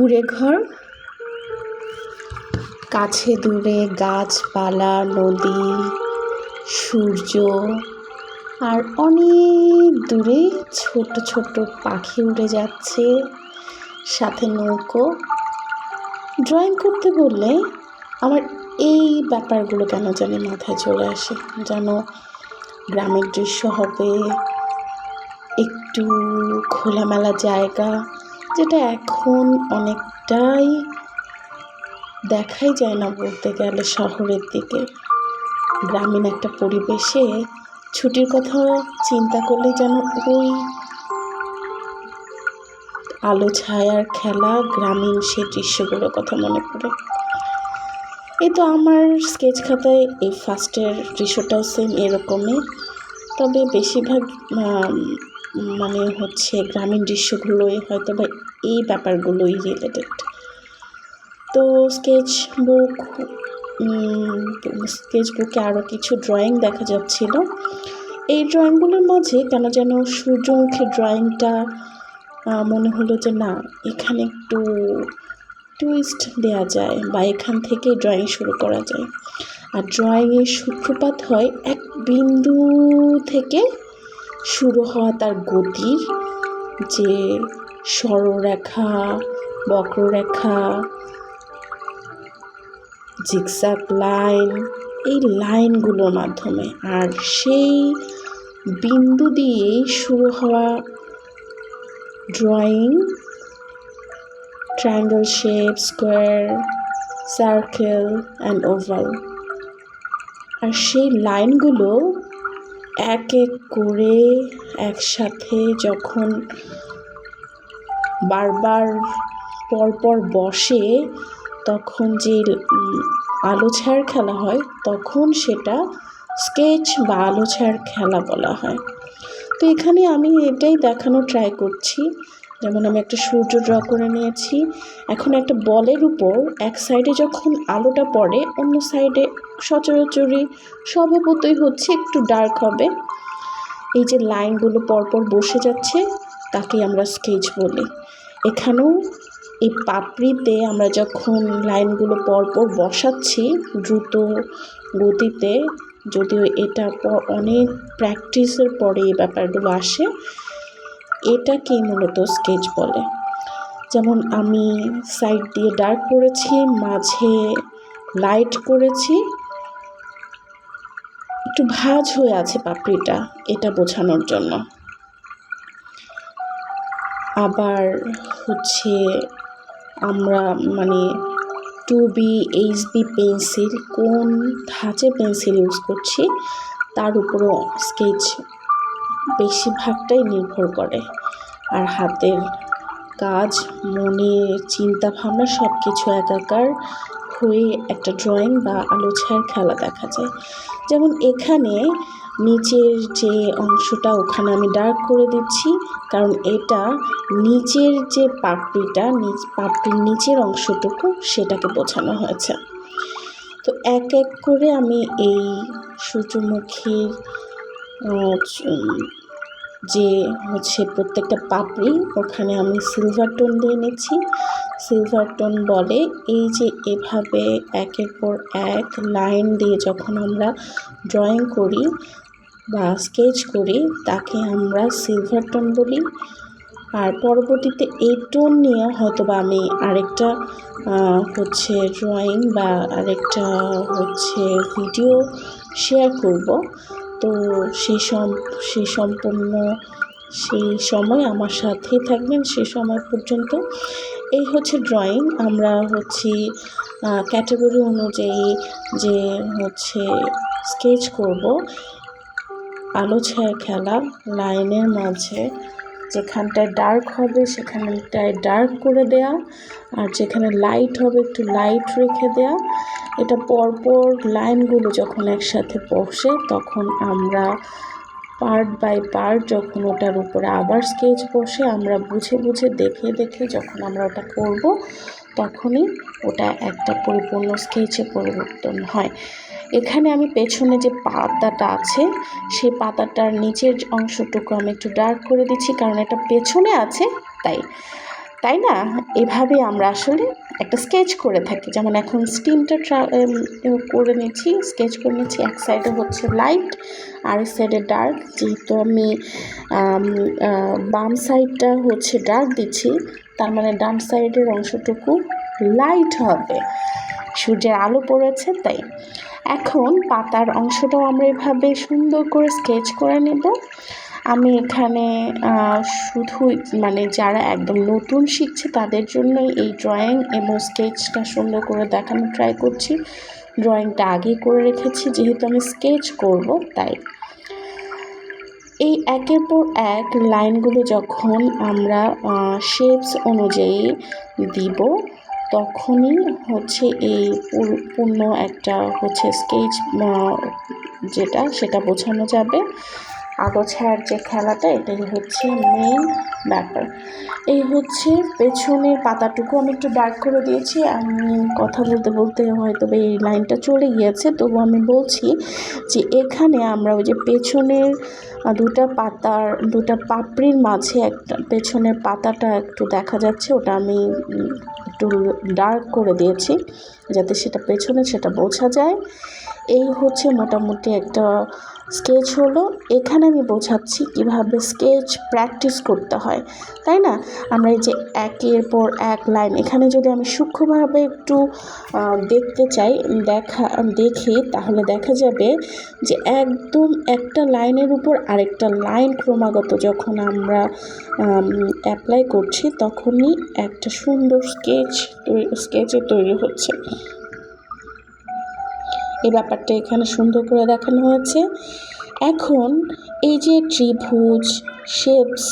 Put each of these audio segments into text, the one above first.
কুঁড়ে ঘর, কাছে দূরে গাছপালা, নদী, সূর্য, আর অনেক দূরে ছোট ছোট পাখি উড়ে যাচ্ছে, সাথে নৌকো। ড্রয়িং করতে বললে আমার এই ব্যাপারগুলো কেন জানি মাথায় চলে আসে, যেন গ্রামের দৃশ্য হবে, একটু খোলামেলা জায়গা, যেটা এখন অনেকটাই দেখাই যায় না বলতে গেলে শহরের দিকে। গ্রামীণ একটা পরিবেশে ছুটির কথা চিন্তা করলে যেন ওই আলো ছায়ার খেলা, গ্রামীণ সেই দৃশ্যগুলোর কথা মনে পড়ে। এই তো আমার স্কেচ খাতায় এই ফার্স্টের দৃশ্যটাও সেম এরকমই, তবে বেশিরভাগ গ্রামীণ দৃশ্যগুলোই হয়তো বা এই ব্যাপারগুলোই রিলেটেড। তো স্কেচবুকে আরও কিছু ড্রয়িং দেখা যাচ্ছিল। এই ড্রয়িংগুলোর মাঝে কেন যেন সূর্যমুখী ড্রয়িংটা মনে হলো যে না, এখানে একটু টুইস্ট দেওয়া যায় বা এখান থেকে ড্রয়িং শুরু করা যায়। আর ড্রয়িংয়ের সূত্রপাত হয় এক বিন্দু থেকে শুরু হওয়া তার গতির যে সরলরেখা, বক্ররেখা, জিগজ্যাগ লাইন, এই লাইনগুলোর মাধ্যমে, আর সেই বিন্দু দিয়েই শুরু হওয়া drawing, triangle shape, square, circle and oval. আর সেই লাইনগুলো এক এক করে একসাথে যখন বারবার পরপর বসে, তখন যে আলো ছায়ার খেলা হয়, তখন সেটা স্কেচ বা আলো ছায়ার খেলা বলা হয়। তো এখানে আমি এটাই দেখানোর ট্রাই করছি। যেমন আমি একটা সূর্য ড্র করে নিয়েছি, এখন একটা বলের উপর এক সাইডে যখন আলোটা পড়ে, অন্য সাইডে সচরাচরই স্বভাবতই হচ্ছে একটু ডার্ক হবে। এই যে লাইনগুলো পরপর বসে যাচ্ছে, তাকে আমরা স্কেচ বলি। এখানেও এই পাপড়িতে আমরা যখন লাইনগুলো পরপর বসাচ্ছি দ্রুত গতিতে, যদিও এটা অনেক প্র্যাকটিসের পরে এই ব্যাপারগুলো আসে, এটাকেই মূলত স্কেচ বলে। যেমন আমি সাইড দিয়ে ডার্ক করেছি, মাঝে লাইট করেছি, একটু ভাঁজ হয়ে আছে পাপড়িটা, এটা বোঝানোর জন্য। আবার আমরা 2B HB পেন্সিল, কোন ধাঁচের পেন্সিল ইউজ করছি তার উপরও স্কেচ বেশিরভাগটাই নির্ভর করে। আর হাতের কাজ, মনের চিন্তা ভাবনা সব কিছু একাকার হয়ে একটা ড্রয়িং বা আলো ছায়ার খেলা দেখা যায়। যেমন এখানে নিচের যে অংশটা, ওখানে আমি ডার্ক করে দিচ্ছি, কারণ এটা নিচের যে পাপড়ির নিচের অংশটুকু, সেটাকে বোঝানো হয়েছে। তো এক এক করে আমি এই সূর্যমুখীর যে প্রত্যেকটা পাপড়ি, ওখানে আমি সিলভার টোন দিয়ে নিচ্ছি। সিলভার টোন বলে এই যে এভাবে একের পর এক লাইন দিয়ে যখন আমরা ড্রয়িং করি বা স্কেচ করি, তাকে আমরা সিলভার টোন বলি। আর পরবর্তীতে এই টোন নিয়ে হয়তো বা আমি আরেকটা ড্রয়িং বা আরেকটা ভিডিও শেয়ার করব। তো সেই সময় আমার সাথেই থাকবেন, সেই সময় পর্যন্ত। এই ড্রয়িং আমরা ক্যাটাগরি অনুযায়ী যে স্কেচ করব, আলো ছায়া খেলা, লাইনের মাঝে যেখানটায় ডার্ক হবে সেখানটায় ডার্ক করে দেয়া, আর যেখানে লাইট হবে একটু লাইট রেখে দেয়া। এটা পরপর লাইনগুলো যখন একসাথে বসে, তখন আমরা পার্ট বাই পার্ট, যখন ওটার উপরে আবার স্কেচ বসে, আমরা বুঝে বুঝে দেখে দেখে যখন আমরা ওটা করব, তখনই ওটা একটা পরিপূর্ণ স্কেচে পরিবর্তন হয়। এখানে আমি পেছনে যে পাতাটা আছে, সেই পাতাটার নিচের অংশটুকু আমি একটু ডার্ক করে দিচ্ছি, কারণ এটা পেছনে আছে তাই। তাই না? এভাবে আমরা আসলে একটা স্কেচ করে থাকি। যেমন এখন স্টিমটা করে নিচ্ছি, স্কেচ করে নিচ্ছি। এক সাইডে হচ্ছে লাইট, আরেক সাইডে ডার্ক। যেহেতু আমি বাম সাইডটা হচ্ছে ডার্ক দিচ্ছি, তার মানে ডান সাইডের অংশটুকু লাইট হবে, সূর্যের আলো পড়েছে তাই। এখন পাতার অংশটাও আমরা এভাবে সুন্দর করে স্কেচ করে নেব। আমি এখানে শুধু মানে যারা একদম নতুন শিখছে তাদের জন্যই এই ড্রয়িং এবং স্কেচটা সুন্দর করে দেখানো ট্রাই করছি। ড্রয়িংটা আগেই করে রেখেছি যেহেতু আমি স্কেচ করব তাই। এই একের পর এক লাইনগুলো যখন আমরা শেপস অনুযায়ী দিব তখনই হচ্ছে এই পূর্ণ একটা হচ্ছে স্কেচ যেটা সেটা বোঝানো যাবে। আলো ছায়ার যে খেলাটা এটাই হচ্ছে মেইন ব্যাপার। এই হচ্ছে পেছনের পাতাটুকু আমি একটু ডার্ক করে দিয়েছি। আমি কথা বলতে বলতে হয়তো এই লাইনটা চলে গিয়েছে, তবু আমি বলছি যে এখানে আমরা ওই যে পেছনের দুটা পাপড়ির মাঝে একটা পেছনের পাতাটা একটু দেখা যাচ্ছে, ওটা আমি একটু ডার্ক করে দিয়েছি যাতে সেটা পেছনে সেটা বোঝা যায়। এই হচ্ছে মোটামুটি একটা স্কেচ হলো। এখানে আমি বোঝাচ্ছি কিভাবে স্কেচ প্র্যাকটিস করতে হয়, তাই না? আমরা এই যে একের পর এক লাইন, এখানে যদি আমি সূক্ষ্মভাবে একটু দেখতে চাই দেখি তাহলে দেখা যাবে যে একদম একটা লাইনের উপর আরেকটা লাইন ক্রমাগত যখন আমরা অ্যাপ্লাই করছি তখনই একটা সুন্দর স্কেচে তৈরি হচ্ছে। এই ব্যাপারটা এখানে সুন্দর করে দেখানো হয়েছে। এখন এই যে ত্রিভুজ শেপস,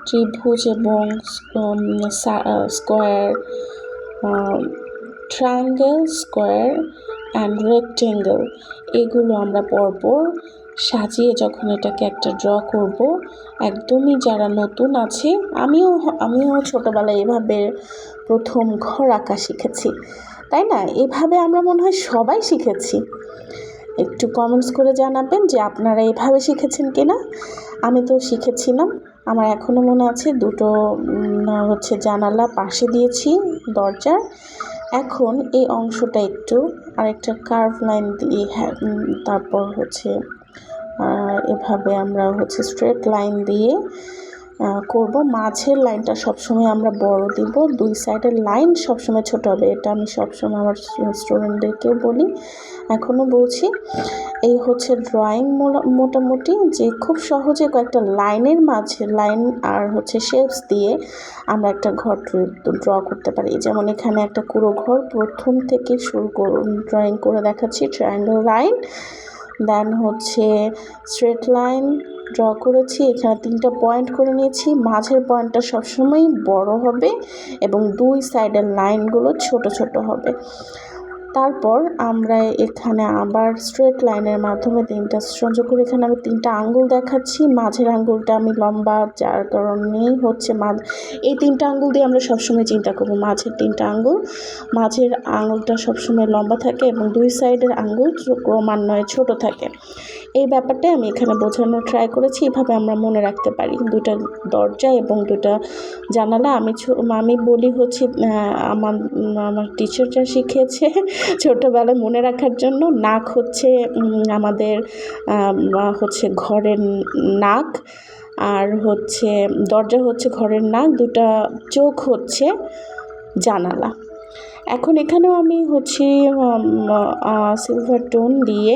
ত্রিভুজ এবং square, triangle, square and rectangle, এগুলো আমরা পরপর সাজিয়ে যখন এটাকে একটা ড্র করব, একদমই যারা নতুন আছে, আমিও ছোটোবেলায় এভাবে প্রথম ঘর আঁকা শিখেছি, তাই না? এভাবে আমরা মনে হয় সবাই শিখেছি। একটু কমেন্টস করে জানাবেন যে আপনারা এভাবে শিখেছেন কিনা। আমি তো শিখেছিলাম, আমার এখনও মনে আছে। দুটো হচ্ছে জানালা পাশে দিয়েছি দরজার। এখন এই অংশটা একটু আরেকটা কার্ভ লাইন দিয়ে তারপর হচ্ছে এভাবে আমরা হচ্ছে স্ট্রেট লাইন দিয়ে করব। মাঝের লাইনটা সবসময় আমরা বড় দিব, দুই সাইডের লাইন সবসময় ছোট হবে। এটা আমি সবসময় আমার স্টুডেন্টদেরকেও বলি, এখনও বলছি। এই হচ্ছে ড্রয়িং মোটামুটি, যে খুব সহজে কয়েকটা লাইনের মাঝে লাইন আর হচ্ছে শেপস দিয়ে আমরা একটা ঘর ড্র করতে পারি। যেমন এখানে একটা পুরো ঘর প্রথম থেকে শুরু ড্রয়িং করে দেখাচ্ছি। ট্রায়াঙ্গেল লাইন, দেন হচ্ছে স্ট্রেট লাইন ড্র করেছি। এখানে 3টা পয়েন্ট করে নিয়েছি। মাঝের পয়েন্টটা সবসময় বড় হবে এবং দুই সাইডের লাইনগুলো ছোট ছোট হবে। তারপর আমরা এখানে আবার স্ট্রেট লাইনের মাধ্যমে 3টা সংযোগ করে এখানে আমি 3টা আঙ্গুল দেখাচ্ছি। মাঝের আঙ্গুলটা আমি লম্বা, যার কারণেই হচ্ছে এই 3টা আঙ্গুল দিয়ে আমরা সবসময় চিন্তা করব। মাঝের আঙ্গুলটা সবসময় লম্বা থাকে এবং দুই সাইডের আঙ্গুল ক্রমান্বয়ে ছোট থাকে। এই ব্যাপারটাই আমি এখানে বোঝানোর ট্রাই করেছি। এভাবে আমরা মনে রাখতে পারি। 2টা দরজা এবং 2টা জানালা। আমি বলি হচ্ছে আমার টিচার যা শিখিয়েছে ছোটোবেলায় মনে রাখার জন্য, নাক হচ্ছে আমাদের হচ্ছে ঘরের নাক, আর হচ্ছে দরজা হচ্ছে ঘরের নাক, 2টা চোখ হচ্ছে জানালা। এখন এখানেও আমি হচ্ছে সিলভার টোন দিয়ে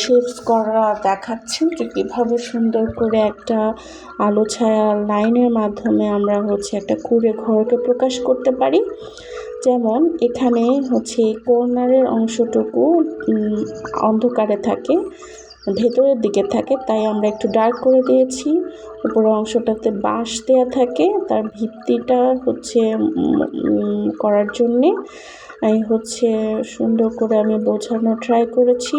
শেপস করা দেখাচ্ছি যে কীভাবে সুন্দর করে একটা আলো ছায়া লাইনের মাধ্যমে আমরা হচ্ছে একটা কুঁড়ে ঘরকে প্রকাশ করতে পারি। যেমন এখানে হচ্ছে কর্নারের অংশটুকু অন্ধকারে থাকে, ভেতরের দিকে থাকে, তাই আমরা একটু ডার্ক করে দিয়েছি। উপরের অংশটাতে বাঁশ দেওয়া থাকে তার ভিত্তিটা হচ্ছে করার জন্যে। এই হচ্ছে সুন্দর করে আমি বোঝানোর ট্রাই করেছি।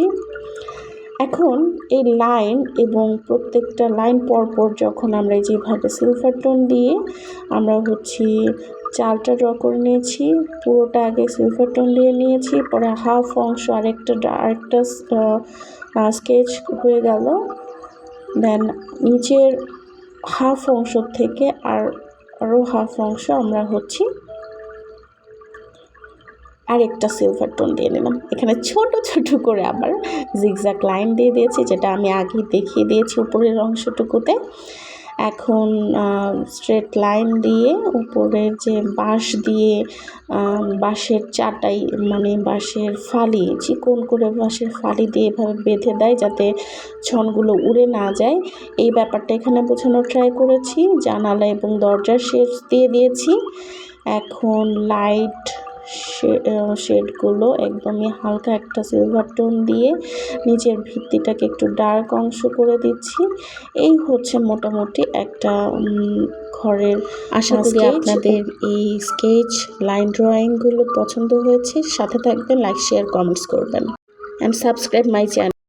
এখন এই লাইন এবং প্রত্যেকটা লাইন পরপর যখন আমরা যেভাবে সিলভার টোন দিয়ে আমরা হচ্ছে চালটা ড্র করে নিয়েছি, পুরোটা আগে সিলভার টোন দিয়ে নিয়েছি, পরে হাফ অংশ আরেকটা স্কেচ হয়ে গেল। দেন নিচের হাফ অংশ থেকে আর আরও হাফ অংশ আমরা হচ্ছে আরেকটা সিলভার টোন দিয়ে নিলাম। এখানে ছোট ছোট করে আবার জিগজ্যাগ লাইন দিয়ে দিয়েছি, যেটা আমি আগে দেখিয়ে দিয়েছি উপরের অংশটুকুতে। এখন স্ট্রেট লাইন দিয়ে উপরের যে বাঁশ দিয়ে বাঁশের চাটাই মানে বাঁশের ফালি, চিকন করে বাঁশের ফালি দিয়ে এভাবে বেঁধে দেয় যাতে ছনগুলো উড়ে না যায়, এই ব্যাপারটা এখানে বোঝানোর ট্রাই করেছি। জানালা এবং দরজার শেড দিয়ে দিয়েছি। এখন লাইট শেডগুলো একদমই হালকা একটা সিলভার টোন দিয়ে নিচের ভিত্তিটাকে একটু ডার্ক অংশ করে দিচ্ছি। এই হচ্ছে মোটামুটি একটা ঘরের। আশা করি আপনাদের এই স্কেচ লাইন ড্রয়িংগুলো পছন্দ হয়েছে। সাথে থাকবেন, লাইক শেয়ার কমেন্টস করবেন অ্যান্ড সাবস্ক্রাইব মাই চ্যানেল।